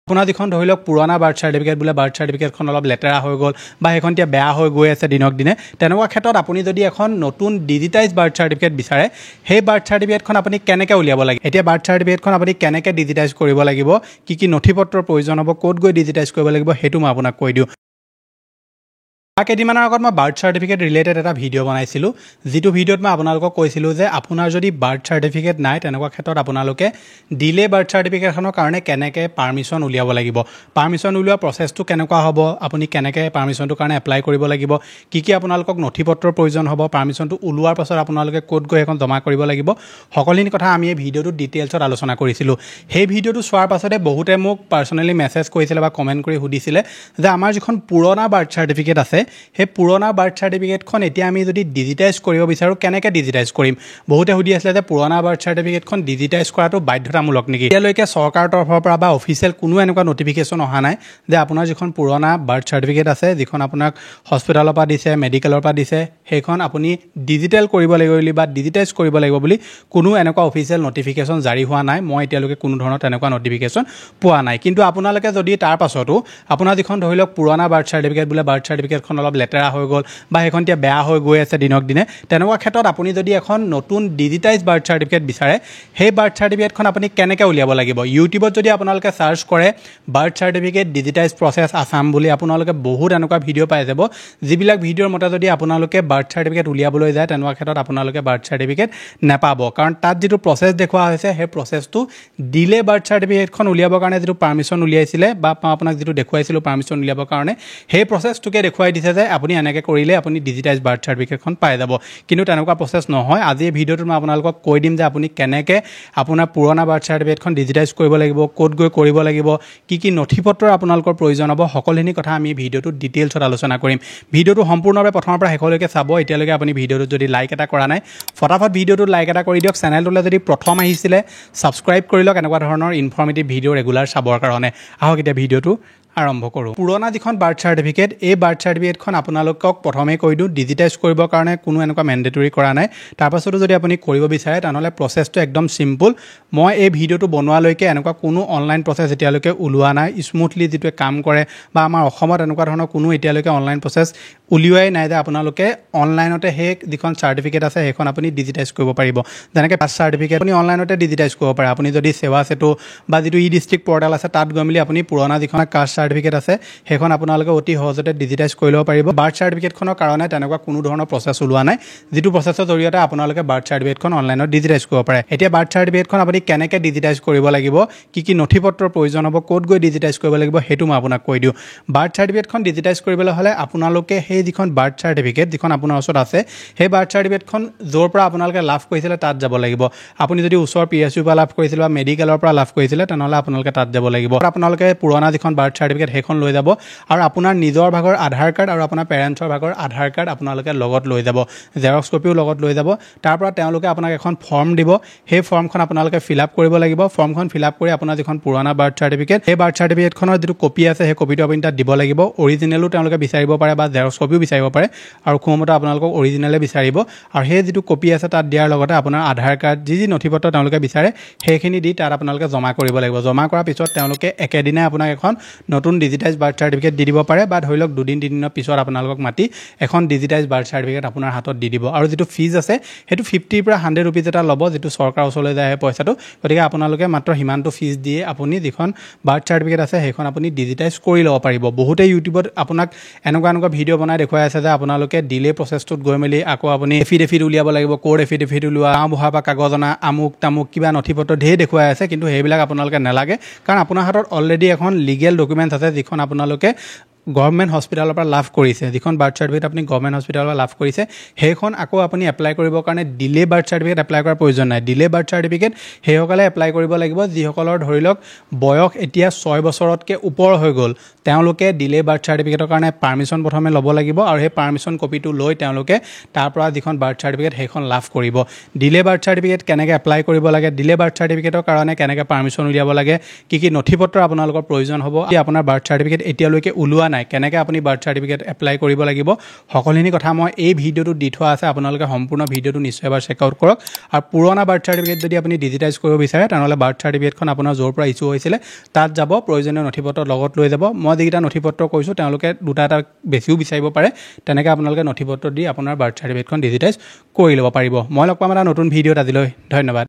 আপোনাৰ যিখন ধৰি লওক পুৰণা বাৰ্থ চাৰ্টিফিকেট বোলে বাৰ্থ চাৰ্টিফিকেটখন অলপ লেতেৰা হৈ গ'ল বা সেইখন এতিয়া বেয়া হৈ গৈ আছে দিনক দিনে তেনেকুৱা ক্ষেত্ৰত আপুনি যদি এখন নতুন ডিজিটাইজ বাৰ্থ চাৰ্টিফিকেট বিচাৰে সেই বাৰ্থ চাৰ্টিফিকেটখন আপুনি কেনেকৈ উলিয়াব লাগে এতিয়া বাৰ্থ চাৰ্টিফিকেটখন আপুনি কেনেকৈ ডিজিটাইজ কৰিব লাগিব কি নথিপত্ৰৰ প্ৰয়োজন হ'ব ক'ত গৈ ডিজিটাইজ কৰিব লাগিব সেইটো মই আপোনাক কৈ দিওঁ কেইদিনমানৰ আগত মই বাৰ্থ চাৰ্টিফিকেট ৰিলেটেড এটা ভিডিঅ' বনাইছিলোঁ যিটো ভিডিঅ'ত মই আপোনালোকক কৈছিলোঁ যে আপোনাৰ যদি বাৰ্থ চাৰ্টিফিকেট নাই তেনেকুৱা ক্ষেত্ৰত আপোনালোকে ডিলে বাৰ্থ চাৰ্টিফিকেটখনৰ কাৰণে কেনেকৈ পাৰ্মিশ্যন উলিয়াব লাগিব পাৰ্মিশ্যন উলিওৱা প্ৰচেছটো কেনেকুৱা হ'ব আপুনি কেনেকৈ পাৰ্মিশ্যনটোৰ কাৰণে এপ্লাই কৰিব লাগিব কি আপোনালোকক নথিপত্ৰৰ প্ৰয়োজন হ'ব পাৰ্মিশ্যনটো ওলোৱাৰ পাছত আপোনালোকে ক'ত গৈ এখন জমা কৰিব লাগিব সকলোখিনি কথা আমি এই ভিডিঅ'টোত ডিটেইলছত আলোচনা কৰিছিলোঁ সেই ভিডিঅ'টো চোৱাৰ পাছতে বহুতে মোক পাৰ্চনেলি মেছেজ কৰিছিলে বা কমেণ্ট কৰি সুধিছিলে যে আমাৰ যিখন পুৰণা বাৰ্থ চাৰ্টিফিকেট আছে সেই পুৰণা বাৰ্থ চাৰ্টিফিকেটখন এতিয়া আমি যদি ডিজিটাইজ কৰিব বিচাৰোঁ কেনেকৈ ডিজিটাইজ কৰিম বহুতে সুধি আছিলে যে পুৰণা বাৰ্থ চাৰ্টিফিকেটখন ডিজিটাইজ কৰাটো বাধ্যতামূলক নেকি এতিয়ালৈকে চৰকাৰৰ তৰফৰ পৰা বা অফিচিয়েল কোনো এনেকুৱা নটিফিকেশ্যন অহা নাই যে আপোনাৰ যিখন পুৰণা বাৰ্থ চাৰ্টিফিকেট আছে যিখন আপোনাক হস্পিটেলৰ পৰা দিছে মেডিকেলৰ পৰা দিছে সেইখন আপুনি ডিজিটেল কৰিব লাগিব বুলি বা ডিজিটাইজ কৰিব লাগিব বুলি কোনো এনেকুৱা অফিচিয়েল নটিফিকেশ্যন জাৰি হোৱা নাই মই এতিয়ালৈকে কোনো ধৰণৰ তেনেকুৱা নটিফিকেশ্যন পোৱা নাই কিন্তু আপোনালোকে যদি তাৰ পাছতো আপোনাৰ যিখন ধৰি লওক পুৰণা বাৰ্থ চাৰ্টিফিকেট বোলে বাৰ্থ চাৰ্টিফিকেটখন অলপ লেতেৰা হৈ গ'ল বা সেইখন এতিয়া বেয়া হৈ গৈ আছে দিনক দিনে তেনেকুৱা ক্ষেত্ৰত আপুনি যদি এখন নতুন ডিজিটাইজ বাৰ্থ চাৰ্টিফিকেট বিচাৰে সেই বাৰ্থ চাৰ্টিফিকেটখন আপুনি কেনেকৈ উলিয়াব লাগিব ইউটিউবত যদি আপোনালোকে চাৰ্চ কৰে birth certificate digitize process Assam বুলি আপোনালোকে বহুত এনেকুৱা ভিডিঅ' পাই যাব যিবিলাক ভিডিঅ'ৰ মতে যদি আপোনালোকে বাৰ্থ চাৰ্টিফিকেট উলিয়াবলৈ যায় তেনেকুৱা ক্ষেত্ৰত আপোনালোকে বাৰ্থ চাৰ্টিফিকেট নাপাব কাৰণ তাত যিটো প্ৰচেছ দেখুওৱা হৈছে সেই প্ৰচেছটো ডিলে বাৰ্থ চাৰ্টিফিকেটখন উলিয়াবৰ কাৰণে যিটো পাৰ্মিশ্যন উলিয়াইছিলে বা আপোনাক যিটো দেখুৱাইছিলোঁ পাৰ্মিশ্যন উলিয়াবৰ কাৰণে সেই প্ৰচেছটোকে দেখুৱাই দিছে যে আপুনি এনেকৈ কৰিলে আপুনি ডিজিটাইজ বাৰ্থ চাৰ্টিফিকেটখন পাই যাব কিন্তু তেনেকুৱা প্ৰচেছ নহয় আজি এই ভিডিঅ'টোত মই আপোনালোকক কৈ দিম যে আপুনি কেনেকৈ আপোনাৰ পুৰণা বাৰ্থ চাৰ্টিফিকেটখন ডিজিটাইজ কৰিব লাগিব ক'ত গৈ কৰিব লাগিব কি নথিপত্ৰৰ আপোনালোকৰ প্ৰয়োজন হ'ব সকলোখিনি কথা আমি ভিডিঅ'টোত ডিটেইলছত আলোচনা কৰিম ভিডিঅ'টো সম্পূৰ্ণভাৱে প্ৰথমৰ পৰা শেষলৈকে চাব এতিয়ালৈকে আপুনি ভিডিঅ'টোত যদি লাইক এটা কৰা নাই ফটাফট ভিডিঅ'টোত লাইক এটা কৰি দিয়ক চেনেলটোলৈ যদি প্ৰথম আহিছিলে ছাবস্ক্ৰাইব কৰি লওক এনেকুৱা ধৰণৰ ইনফৰ্মেটিভ ভিডিঅ' ৰেগুলাৰ চাবৰ কাৰণে আহক এতিয়া ভিডিঅ'টো আৰম্ভ কৰোঁ পুৰণা যিখন বাৰ্থ চাৰ্টিফিকেট এই বাৰ্থ চাৰ্টিফিকেটখন আপোনালোকক প্ৰথমেই কৈ দিওঁ ডিজিটাইজ কৰিবৰ কাৰণে কোনো এনেকুৱা মেণ্ডেটৰী কৰা নাই তাৰপাছতো যদি আপুনি কৰিব বিচাৰে তেনেহ'লে প্ৰচেছটো একদম চিম্পুল মই এই ভিডিঅ'টো বনোৱালৈকে এনেকুৱা কোনো অনলাইন প্ৰচেছ এতিয়ালৈকে ওলোৱা নাই স্মুথলি যিটোৱে কাম কৰে বা আমাৰ অসমত এনেকুৱা ধৰণৰ কোনো এতিয়ালৈকে অনলাইন প্ৰচেছ উলিওৱাই নাই যে আপোনালোকে অনলাইনতে সেই যিখন চাৰ্টিফিকেট আছে সেইখন আপুনি ডিজিটাইজ কৰিব পাৰিব যেনেকৈ কাষ্ট চাৰ্টিফিকেট আপুনি অনলাইনতে ডিজিটাইজ কৰিব পাৰে আপুনি যদি সেৱা সেতু বা যিটো ই ডিষ্ট্ৰিক্ট পৰ্টেল আছে তাত গৈ মেলি আপুনি পুৰণা যিখন কাষ্ট চাৰ্টিফিকেট আছে সেইখন আপোনালোকে অতি সহজতে ডিজিটাইজ কৰি ল'ব পাৰিব বাৰ্থ চাৰ্টিফিকেটখনৰ কাৰণে তেনেকুৱা কোনো ধৰণৰ প্ৰচেছ ওলোৱা নাই যিটো প্ৰচেছৰ জৰিয়তে আপোনালোকে বাৰ্থ চাৰ্টিফিকেটখন অনলাইনত ডিজিটাইজ কৰিব পাৰে এতিয়া বাৰ্থ চাৰ্টিফিকেটখন আপুনি কেনেকৈ ডিজিটাইজ কৰিব লাগিব কি নথিপত্ৰৰ প্ৰয়োজন হ'ব ক'ত গৈ ডিজিটাইজ কৰিব লাগিব সেইটো মই আপোনাক কৈ দিওঁ বাৰ্থ চাৰ্টিফিকেটখন ডিজিটাইজ কৰিবলৈ হ'লে আপোনালোকে সেই যিখন বাৰ্থ চাৰ্টিফিকেট যিখন আপোনাৰ ওচৰত আছে সেই বাৰ্থ চাৰ্টিফিকেটখন য'ৰ পৰা আপোনালোকে লাভ কৰিছিলে তাত যাব লাগিব আপুনি যদি ওচৰৰ PSUৰ পৰা লাভ কৰিছিলে বা মেডিকেলৰ পৰা লাভ কৰিছিলে তেনেহ'লে আপোনালোকে তাত যাব লাগিব আপোনালোকে পুৰণা যিখন বাৰ্থ চাৰ্টিফিকেট সেইখন লৈ যাব আৰু আপোনাৰ নিজৰ ভাগৰ আধাৰ কাৰ্ড আৰু আপোনাৰ পেৰেণ্টছৰ ভাগৰ আধাৰ কাৰ্ড আপোনালোকে লগত লৈ যাব জেৰক্স কপিও লগত লৈ যাব তাৰ পৰা তেওঁলোকে আপোনাক এখন ফৰ্ম দিব সেই ফৰ্মখন আপোনালোকে ফিল আপ কৰিব লাগিব ফৰ্মখন ফিল আপ কৰি আপোনাৰ যিখন পুৰণা বাৰ্থ চাৰ্টিফিকেট সেই বাৰ্থ চাৰ্টিফিকেটখনৰ যিটো কপি আছে সেই কপিটো আপুনি তাত দিব লাগিব অৰিজিনেলো তেওঁলোকে বিচাৰিব পাৰে বা জেৰক্স কপিও বিচাৰিব পাৰে আৰু খুবমতে আপোনালোকক অৰিজিনেলে বিচাৰিব আৰু সেই যিটো কপি আছে তাত দিয়াৰ লগতে আপোনাৰ আধাৰ কাৰ্ড যি নথিপত্ৰ তেওঁলোকে বিচাৰে সেইখিনি দি তাত আপোনালোকে জমা কৰিব লাগিব জমা কৰাৰ পিছত তেওঁলোকে একেদিনাই আপোনাক এখন নতুন ডিজিটাইজ বাৰ্থ চাৰ্টিফিকেট দি দিব পাৰে বা ধৰি লওক 2-3 দিনৰ পিছত আপোনালোকক মাতি এখন ডিজিটাইজ বাৰ্থ চাৰ্টিফিকেট আপোনাৰ হাতত দি দিব আৰু যিটো ফিজ আছে সেইটো 50 পৰা 100 ৰুপিজ এটা ল'ব যিটো চৰকাৰৰ ওচৰলৈ যায় সেই পইচাটো গতিকে আপোনালোকে মাত্ৰ সিমানটো ফিজ দিয়ে আপুনি যিখন বাৰ্থ চাৰ্টিফিকেট আছে সেইখন আপুনি ডিজিটাইজ কৰি ল'ব পাৰিব বহুতে ইউটিউবত আপোনাক এনেকুৱা ভিডিঅ' বনাই দেখুৱাই আছে যে আপোনালোকে ডিলে প্ৰচেছটোত গৈ মেলি আকৌ আপুনি এফিডেভিট উলিয়াব লাগিব ক'ৰ এফিডেভিট উলিওৱা গাঁও বুঢ়া বা কাগজ অনা আমুক তামুক কিবা নথিপত্ৰ ঢেৰ দেখুৱাই আছে কিন্তু সেইবিলাক আপোনালোকে নালাগে কাৰণ আপোনাৰ হাতত অলৰেডি এখন লিগেল ডকুমেণ্টছ আছে যিখন আপোনালোকে গভৰ্ণমেণ্ট হস্পিটেলৰ পৰা লাভ কৰিছে যিখন বাৰ্থ চাৰ্টিফিকেট আপুনি গভৰ্ণমেণ্ট হস্পিটেলৰ পৰা লাভ কৰিছে সেইখন আকৌ আপুনি এপ্লাই কৰিবৰ কাৰণে ডিলে বাৰ্থ চাৰ্টিফিকেট এপ্লাই কৰাৰ প্ৰয়োজন নাই ডিলে বাৰ্থ চাৰ্টিফিকেট সেইসকলে এপ্লাই কৰিব লাগিব যিসকলৰ ধৰি লওক বয়স এতিয়া 6 বছৰতকৈ ওপৰ হৈ গ'ল তেওঁলোকে ডিলে বাৰ্থ চাৰ্টিফিকেটৰ কাৰণে পাৰ্মিশ্যন প্ৰথমে ল'ব লাগিব আৰু সেই পাৰ্মিশ্যন কপিটো লৈ তেওঁলোকে তাৰ পৰা যিখন বাৰ্থ চাৰ্টিফিকেট সেইখন লাভ কৰিব ডিলে বাৰ্থ চাৰ্টিফিকেট কেনেকৈ এপ্লাই কৰিব লাগে ডিলে বাৰ্থ চাৰ্টিফিকেটৰ কাৰণে কেনেকৈ পাৰ্মিশ্যন উলিয়াব লাগে কি নথিপত্ৰ আপোনালোকৰ প্ৰয়োজন হ'ব আপোনাৰ বাৰ্থ চাৰ্টিফিকেট এতিয়ালৈকে ওলোৱা নাই নাই কেনেকৈ আপুনি বাৰ্থ চাৰ্টিফিকেট এপ্লাই কৰিব লাগিব সকলোখিনি কথা মই এই ভিডিঅ'টোত দি থোৱা আছে আপোনালোকে সম্পূৰ্ণ ভিডিঅ'টো নিশ্চয় এবাৰ চেক আউট কৰক আৰু পুৰণা বাৰ্থ চাৰ্টিফিকেট যদি আপুনি ডিজিটাইজ কৰিব বিচাৰে তেনেহ'লে বাৰ্থ চাৰ্টিফিকেটখন আপোনাৰ য'ৰ পৰা ইছ্যু হৈছিলে তাত যাব প্ৰয়োজনীয় নথিপত্ৰ লগত লৈ যাব মই যিকেইটা নথিপত্ৰ কৈছোঁ তেওঁলোকে দুটা এটা বেছিও বিচাৰিব পাৰে তেনেকৈ আপোনালোকে নথিপত্ৰ দি আপোনাৰ বাৰ্থ চাৰ্টিফিকেটখন ডিজিটাইজ কৰি ল'ব পাৰিব মই লগ পাম এটা নতুন ভিডিঅ'ত আজিলৈ ধন্যবাদ